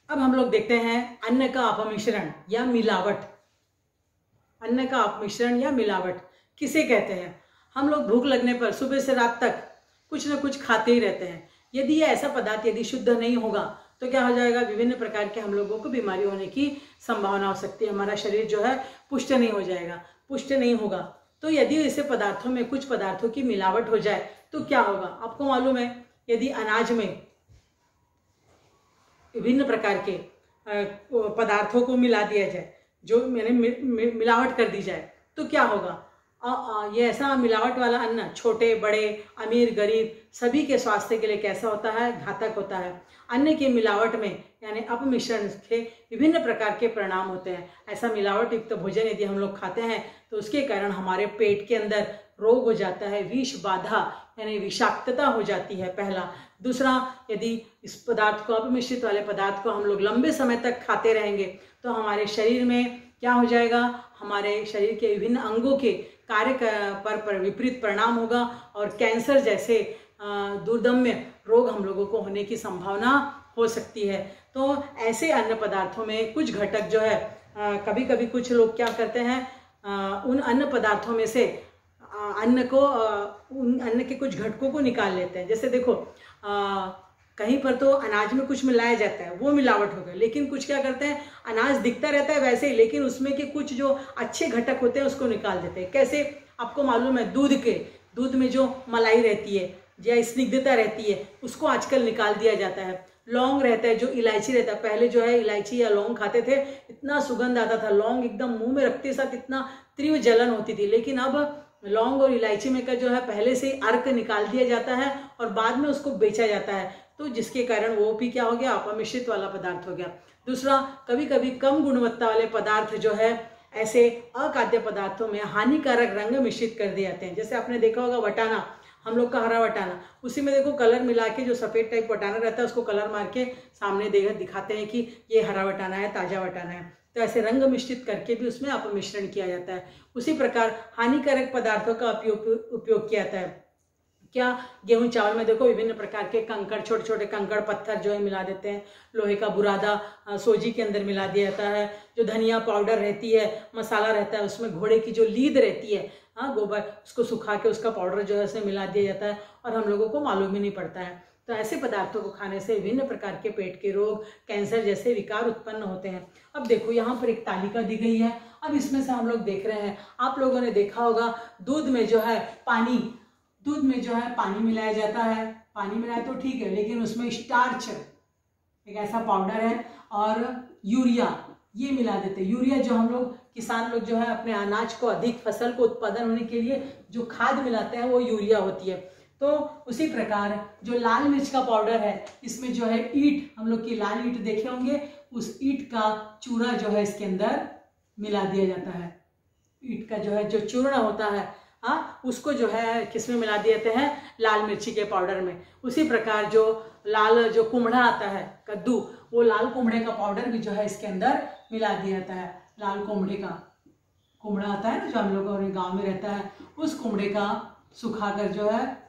अब हम लोग देखते हैं अन्न का अपमिश्रण या मिलावट। अन्न का अपमिश्रण या मिलावट किसे कहते हैं? हम लोग भूख लगने पर सुबह से रात तक कुछ न कुछ खाते ही रहते हैं। यदि ये ऐसा पदार्थ यदि शुद्ध नहीं होगा तो क्या हो जाएगा, विभिन्न प्रकार के हम लोगों को बीमारी होने की संभावना हो सकती है। हमारा शरीर जो है पुष्ट नहीं हो जाएगा, पुष्ट नहीं होगा। तो यदि ऐसे पदार्थों में कुछ पदार्थों की मिलावट हो जाए तो क्या होगा? आपको मालूम है, यदि अनाज में विभिन्न प्रकार के पदार्थों को मिला दिया जाए, जो मैंने मिलावट कर दी जाए, तो क्या होगा? ये ऐसा मिलावट वाला अन्न छोटे बड़े अमीर गरीब सभी के स्वास्थ्य के लिए कैसा होता है? घातक होता है। अन्न की मिलावट में यानी अपमिश्रण के विभिन्न प्रकार के परिणाम होते हैं। ऐसा मिलावट युक्त भोजन यदि हम लोग खाते हैं तो उसके कारण हमारे पेट के अंदर रोग हो जाता है, विष बाधा यानी विषाक्तता हो जाती है, पहला। दूसरा, यदि इस पदार्थ को, अपमिश्रित वाले पदार्थ को हम लोग लंबे समय तक खाते रहेंगे तो हमारे शरीर में क्या हो जाएगा? हमारे शरीर के विभिन्न अंगों के कार्य पर विपरीत परिणाम होगा और कैंसर जैसे दुर्दम्य रोग हम लोगों को होने की संभावना हो सकती है। तो ऐसे अन्य पदार्थों में कुछ घटक जो है, कभी कभी कुछ लोग क्या करते हैं, उन अन्य पदार्थों में से उन अन्न के कुछ घटकों को निकाल लेते हैं। जैसे देखो, कहीं पर तो अनाज में कुछ मिलाया जाता है, वो मिलावट हो गया। लेकिन कुछ क्या करते हैं, अनाज दिखता रहता है वैसे ही, लेकिन उसमें के कुछ जो अच्छे घटक होते हैं उसको निकाल देते हैं। कैसे? आपको मालूम है, दूध में जो मलाई रहती है या स्निग्धता रहती है उसको आजकल निकाल दिया जाता है। लौंग रहता है, जो इलायची रहता है, पहले जो है इलायची या लौंग खाते थे, इतना सुगंध आता था, लौंग एकदम मुंह में रखते साथ इतना तीव्र जलन होती थी। लेकिन अब लौंग और इलायची में का जो है पहले से अर्क निकाल दिया जाता है और बाद में उसको बेचा जाता है, तो जिसके कारण वो भी क्या हो गया, अपमिश्रित वाला पदार्थ हो गया। दूसरा, कभी कभी कम गुणवत्ता वाले पदार्थ जो है ऐसे अखाद्य पदार्थों में हानिकारक रंग मिश्रित कर दिए जाते हैं। जैसे आपने देखा होगा वटाना, हम लोग का हरा वटाना, उसी में देखो कलर मिला के, जो सफ़ेद टाइप वटाना रहता है उसको कलर मार के सामने दिखाते हैं कि ये हरा वटाना है, ताज़ा वटाना है। तो ऐसे रंग मिश्रित करके भी उसमें अपमिश्रण किया जाता है। उसी प्रकार हानिकारक पदार्थों का उपयोग किया जाता है। क्या? गेहूं चावल में देखो विभिन्न प्रकार के कंकड़, छोटे छोटे कंकड़ पत्थर जो है मिला देते हैं। लोहे का बुरादा सोजी के अंदर मिला दिया जाता है। जो धनिया पाउडर रहती है, मसाला रहता है, उसमें घोड़े की जो लीद रहती है, गोबर, उसको सुखा के उसका पाउडर जो है उसमें मिला दिया जाता है और हम लोगों को मालूम ही नहीं पड़ता है। तो ऐसे पदार्थों को खाने से विभिन्न प्रकार के पेट के रोग, कैंसर जैसे विकार उत्पन्न होते हैं। अब देखो, यहाँ पर एक तालिका दी गई है। अब इसमें से हम लोग देख रहे हैं, आप लोगों ने देखा होगा दूध में जो है पानी मिलाया जाता है। पानी मिलाया तो ठीक है, लेकिन उसमें स्टार्च एक ऐसा पाउडर है और यूरिया ये मिला देते हैं। यूरिया जो हम लोग किसान लोग जो है अपने अनाज को अधिक फसल को उत्पादन होने के लिए जो खाद मिलाते हैं वो यूरिया होती है। तो उसी प्रकार जो लाल मिर्च का पाउडर है, इसमें जो है ईंट, हम लोग की लाल ईंट देखे होंगे, उस ईंट का चूरा जो है इसके अंदर मिला दिया जाता है। ईंट का जो है जो चूर्ण होता है, उसको जो है किसमें मिला दिए जाते हैं? लाल मिर्ची के पाउडर में। उसी प्रकार जो लाल जो कुमड़ा आता है, कद्दू, वो लाल कुमड़े का पाउडर भी जो है इसके अंदर मिला दिया जाता है। लाल कुमड़ा आता है ना, जो हम लोगों के गांव में रहता है, उस कुमड़े का सुखाकर जो है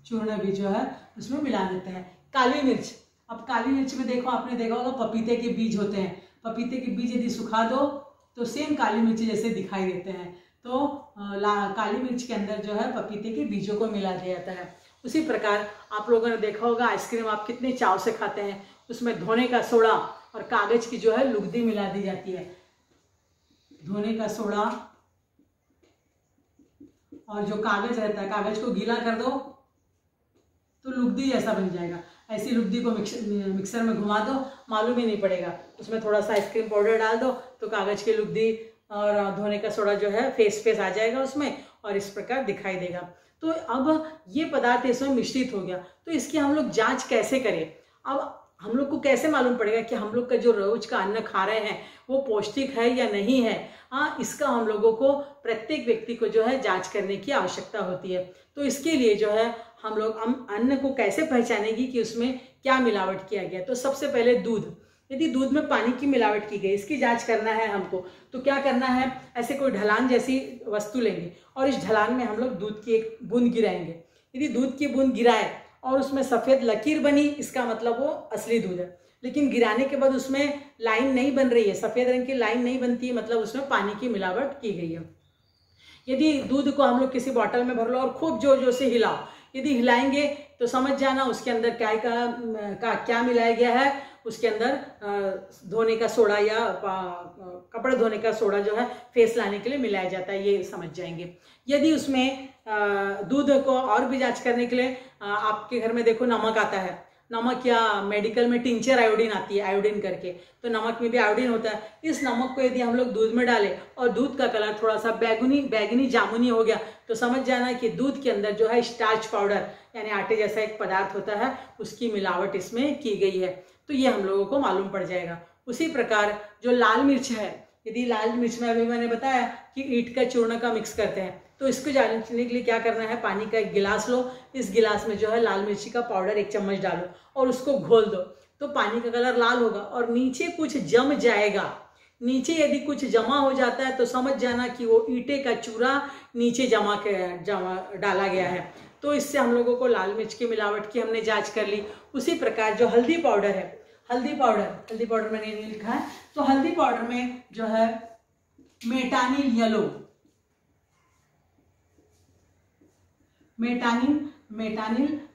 चूर्ण भी जो है उसमें मिला देते हैं। काली मिर्च, अब काली मिर्च में देखो, आपने देखा होगा पपीते के बीज होते हैं। पपीते के बीज यदि सुखा दो तो सेम काली मिर्च जैसे दिखाई देते हैं। तो काली मिर्च के अंदर जो है पपीते के बीजों को मिला दिया जाता है। उसी प्रकार आप लोगों ने देखा होगा आइसक्रीम आप कितने चाव से खाते हैं, उसमें धोने का सोडा और कागज की जो है लुगदी मिला दी जाती है। धोने का सोडा और जो कागज रहता है, कागज को गीला कर दो तो लुगदी जैसा बन जाएगा। ऐसी लुगदी को मिक्सर में घुमा दो, मालूम ही नहीं पड़ेगा। उसमें थोड़ा सा आइसक्रीम पाउडर डाल दो तो कागज की लुगदी और धोने का सोडा जो है फेस आ जाएगा उसमें और इस प्रकार दिखाई देगा। तो अब ये पदार्थ इसमें मिश्रित हो गया, तो इसकी हम लोग जांच कैसे करें? अब हम लोग को कैसे मालूम पड़ेगा कि हम लोग का जो रोज का अन्न खा रहे हैं वो पौष्टिक है या नहीं है? इसका हम लोगों को प्रत्येक व्यक्ति को जो है जांच करने की आवश्यकता होती है। तो इसके लिए जो है हम लोग अन्न को कैसे पहचानेंगे कि उसमें क्या मिलावट किया गया? तो सबसे पहले दूध, यदि दूध में पानी की मिलावट की गई, इसकी जांच करना है हमको, तो क्या करना है? ऐसे कोई ढलान जैसी वस्तु लेंगे और इस ढलान में हम लोग दूध की एक बूंद गिराएंगे। यदि दूध की बूंद गिराए और उसमें सफ़ेद लकीर बनी, इसका मतलब वो असली दूध है। लेकिन गिराने के बाद उसमें लाइन नहीं बन रही है, सफ़ेद रंग की लाइन नहीं बनती है, मतलब उसमें पानी की मिलावट की गई है। यदि दूध को हम लोग किसी बॉटल में भर लो और खूब जोर जोर से हिलाओ, यदि हिलाएंगे तो समझ जाना उसके अंदर क्या मिलाया गया है। उसके अंदर धोने का सोडा या कपड़े धोने का सोडा जो है फेस लाने के लिए मिलाया जाता है, ये समझ जाएंगे। यदि उसमें दूध को और भी जांच करने के लिए आपके घर में देखो नमक आता है, नमक या मेडिकल में टिंचर आयोडीन आती है, आयोडीन करके, तो नमक में भी आयोडीन होता है। इस नमक को यदि हम लोग दूध में डालें और दूध का कलर थोड़ा सा बैगनी जामुनी हो गया तो समझ जाना कि दूध के अंदर जो है स्टार्च पाउडर यानी आटे जैसा एक पदार्थ होता है, उसकी मिलावट इसमें की गई है। तो ये हम लोगों को मालूम पड़ जाएगा। उसी प्रकार जो लाल मिर्च है, यदि लाल मिर्च में अभी मैंने बताया कि ईंट का चूर्ण का मिक्स करते हैं, तो इसको जानने के लिए क्या करना है, पानी का एक गिलास लो, इस गिलास में जो है लाल मिर्ची का पाउडर 1 चम्मच डालो और उसको घोल दो, तो पानी का कलर लाल होगा और नीचे कुछ जम जाएगा। नीचे यदि कुछ जमा हो जाता है तो समझ जाना कि वो ईंटे का चूरा नीचे जमा डाला गया है। तो इससे हम लोगों को लाल मिर्च की मिलावट की हमने जांच कर ली। उसी प्रकार जो हल्दी पाउडर है, हल्दी पाउडर मैंने नहीं लिखा है, तो हल्दी पाउडर में जो है मेटानिल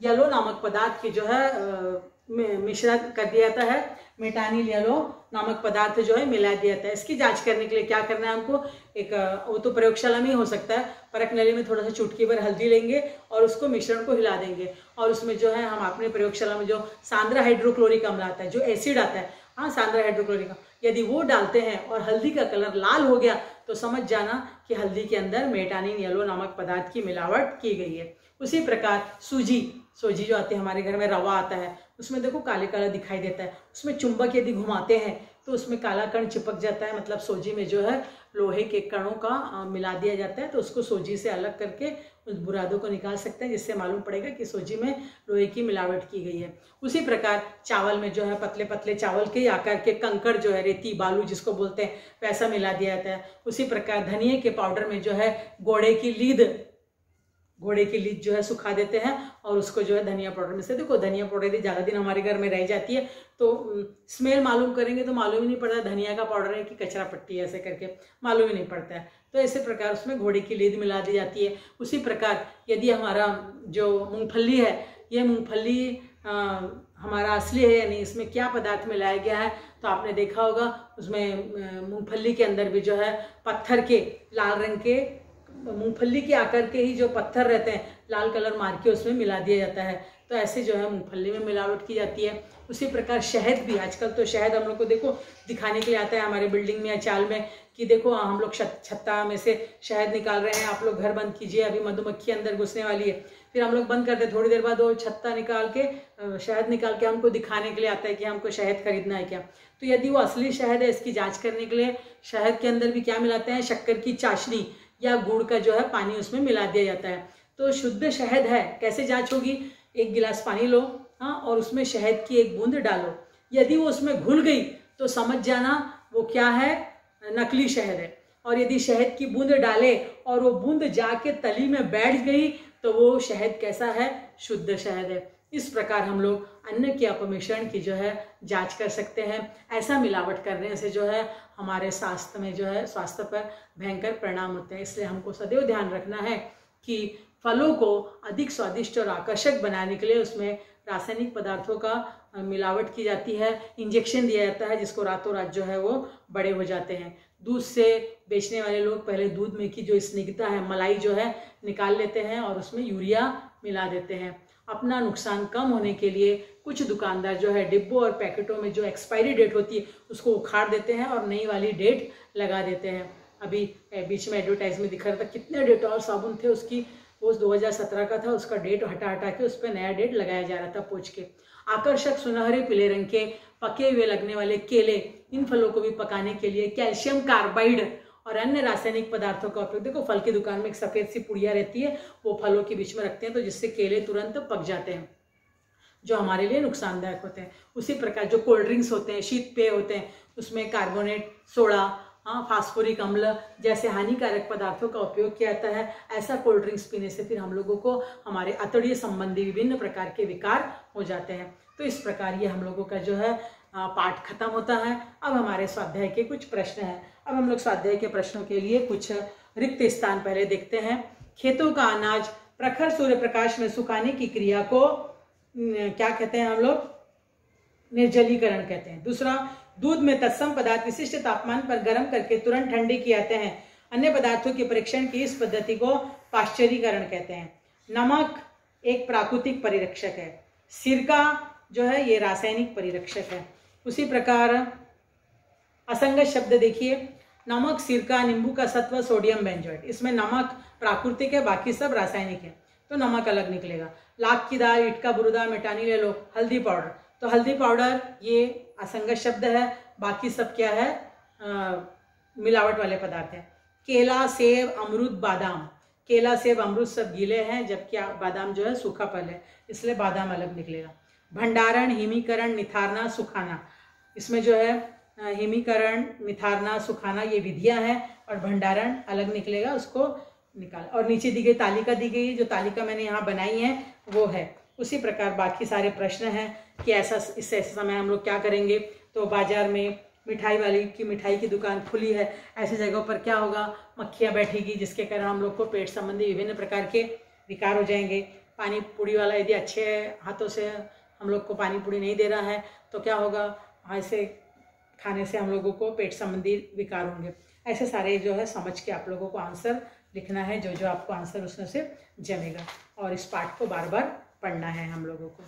येलो नामक पदार्थ की जो है मिश्रण कर दिया जाता है। मेटानिल येलो नामक पदार्थ जो है मिला दिया जाता है। इसकी जांच करने के लिए क्या करना है हमको, एक वो तो प्रयोगशाला में ही हो सकता है, परख नली में थोड़ा सा चुटकी भर हल्दी लेंगे और उसको मिश्रण को हिला देंगे और उसमें जो है हम अपने प्रयोगशाला में जो सांद्रा हाइड्रोक्लोरिक अम्ल आता है, जो एसिड आता है, हाँ सांद्रा हाइड्रोक्लोरिक, यदि वो डालते हैं और हल्दी का कलर लाल हो गया तो समझ जाना कि हल्दी के अंदर मेटानिल येलो नामक पदार्थ की मिलावट की गई है। उसी प्रकार सूजी जो आती है हमारे घर में, रवा आता है, उसमें देखो काले काला दिखाई देता है, उसमें चुंबक यदि घुमाते हैं तो उसमें काला कण चिपक जाता है, मतलब सूजी में जो है लोहे के कणों का मिला दिया जाता है, तो उसको सूजी से अलग करके उस बुरादों को निकाल सकते हैं, जिससे मालूम पड़ेगा कि सूजी में लोहे की मिलावट की गई है। उसी प्रकार चावल में जो है पतले पतले चावल के आकार के कंकड़ जो है, रेती बालू जिसको बोलते हैं, वैसा मिला दिया जाता है। उसी प्रकार धनिए के पाउडर में जो है घोड़े की लीद जो है सुखा देते हैं और उसको जो है धनिया पाउडर में से, देखो धनिया पाउडर यदि ज़्यादा दिन हमारे घर में रह जाती है तो स्मेल मालूम करेंगे तो मालूम ही नहीं पड़ता धनिया का पाउडर है कि कचरा पट्टी है, ऐसे करके मालूम ही नहीं पड़ता है। तो ऐसे प्रकार उसमें घोड़े की लीद मिला दी जाती है। उसी प्रकार यदि हमारा जो मूंगफली है, ये मूंगफली हमारा असली है यानी इसमें क्या पदार्थ मिलाया गया है, तो आपने देखा होगा उसमें मूंगफली के अंदर भी जो है पत्थर के लाल रंग के मूंगफली के आकार के ही जो पत्थर रहते हैं लाल कलर मार के उसमें मिला दिया जाता है। तो ऐसे जो है मूंगफली में मिलावट की जाती है। उसी प्रकार शहद भी, आजकल तो शहद हम लोग को देखो दिखाने के लिए आता है हमारे बिल्डिंग में या चाल में कि देखो हम लोग छत्ता में से शहद निकाल रहे हैं, आप लोग घर बंद कीजिए, अभी मधुमक्खी अंदर घुसने वाली है। फिर हम लोग बंद करते हैं, थोड़ी देर बाद वो छत्ता निकाल के शहद निकाल के हमको दिखाने के लिए आता है कि हमको शहद खरीदना है क्या। तो यदि वो असली शहद है, इसकी जाँच करने के लिए शहद के अंदर भी क्या मिलाते हैं, शक्कर की चाशनी या गुड़ का जो है पानी उसमें मिला दिया जाता है। तो शुद्ध शहद है, कैसे जांच होगी, 1 गिलास पानी लो, हाँ, और उसमें शहद की 1 बूंद डालो। यदि वो उसमें घुल गई तो समझ जाना वो क्या है, नकली शहद है। और यदि शहद की बूंद डाले और वो बूंद जाके तली में बैठ गई तो वो शहद कैसा है, शुद्ध शहद है। इस प्रकार हम लोग अन्न के अपमिश्रण की जो है जांच कर सकते हैं। ऐसा मिलावट करने से जो है हमारे स्वास्थ्य में जो है स्वास्थ्य पर भयंकर परिणाम होते हैं। इसलिए हमको सदैव ध्यान रखना है कि फलों को अधिक स्वादिष्ट और आकर्षक बनाने के लिए उसमें रासायनिक पदार्थों का मिलावट की जाती है, इंजेक्शन दिया जाता है, जिसको रातों रात जो है वो बड़े हो जाते हैं। दूध से बेचने वाले लोग पहले दूध में की जो स्निग्धता है, मलाई जो है निकाल लेते हैं और उसमें यूरिया मिला देते हैं। अपना नुकसान कम होने के लिए कुछ दुकानदार जो है डिब्बों और पैकेटों में जो एक्सपायरी डेट होती है उसको उखाड़ देते हैं और नई वाली डेट लगा देते हैं। अभी बीच में एडवर्टाइज में दिखा रहा था कितने डेटॉल साबुन थे, उसकी वो 2017 का था, उसका डेट हटा के उस पर नया डेट लगाया जा रहा था पोंछ के। आकर्षक सुनहरे पीले रंग के पके हुए लगने वाले केले, इन फलों को भी पकाने के लिए कैल्शियम कार्बाइड और अन्य रासायनिक पदार्थों का उपयोग, देखो फल की दुकान में एक सफ़ेद सी पुड़िया रहती है, वो फलों के बीच में रखते हैं तो जिससे केले तुरंत पक जाते हैं, जो हमारे लिए नुकसानदायक होते हैं। उसी प्रकार जो कोल्ड ड्रिंक्स होते हैं, शीत पेय होते हैं, उसमें कार्बोनेट, सोडा, फास्फोरिक अम्ल जैसे हानिकारक पदार्थों का उपयोग किया जाता है, ऐसा कोल्ड ड्रिंक्स पीने से फिर हम लोगों को हमारे अतड़ीय संबंधी विभिन्न प्रकार के विकार हो जाते हैं। तो इस प्रकार ये हम लोगों का जो है पाठ खत्म होता है। अब हमारे स्वाध्याय के कुछ प्रश्न हैं। अब हम लोग स्वाध्याय के प्रश्नों के लिए कुछ रिक्त स्थान पहले देखते हैं। खेतों का अनाज प्रखर सूर्य प्रकाश में सुखाने की क्रिया को क्या कहते हैं हम लोग? निर्जलीकरण कहते हैं। दूसरा, दूध में तत्सम पदार्थ विशिष्ट तापमान पर गर्म करके तुरंत ठंडे किए जाते हैं। अन्य पदार्थों के परीक्षण की इस पद्धति को पाश्चरीकरण कहते हैं। नमक एक प्राकृतिक परिरक्षक है। सिरका जो है ये रासायनिक परिरक्षक है। उसी प्रकार असंगत शब्द देखिए, नमक, सिरका, नींबू का सत्व, सोडियम बेंजोएट। इसमें नमक प्राकृतिक है, बाकी सब रासायनिक है, तो नमक अलग निकलेगा। लाख की दाल, ईट का बुरुदा, मिटानी ले लो। हल्दी पाउडर, तो हल्दी पाउडर ये असंगत शब्द है, बाकी सब क्या है? मिलावट वाले पदार्थ है। केला, सेब, अमरूद, बादाम। केला, सेब, अमरूद सब गीले हैं, जबकि बादाम जो है सूखा फल है, इसलिए बादाम अलग निकलेगा। भंडारण, हिमीकरण, निथारना, सुखाना। इसमें जो है हिमीकरण, निथारना, सुखाना ये विधियां हैं, और भंडारण अलग निकलेगा, उसको निकाल। और नीचे दी गई तालिका दी गई, जो तालिका मैंने यहाँ बनाई है वो है। उसी प्रकार बाकी सारे प्रश्न हैं कि ऐसे समय हम लोग क्या करेंगे। तो बाजार में मिठाई वाली की मिठाई की दुकान खुली है, ऐसी जगहों पर क्या होगा? मक्खियाँ बैठेगी, जिसके कारण हम लोग को पेट संबंधी विभिन्न प्रकार के विकार हो जाएंगे। पानी पूरी वाला यदि अच्छे हाथों से हम लोग को पानी पूरी नहीं दे रहा है तो क्या होगा? ऐसे खाने से हम लोगों को पेट संबंधी विकार होंगे। ऐसे सारे जो है समझ के आप लोगों को आंसर लिखना है, जो जो आपको आंसर उसमें से जमेगा, और इस पाठ को बार बार पढ़ना है हम लोगों को।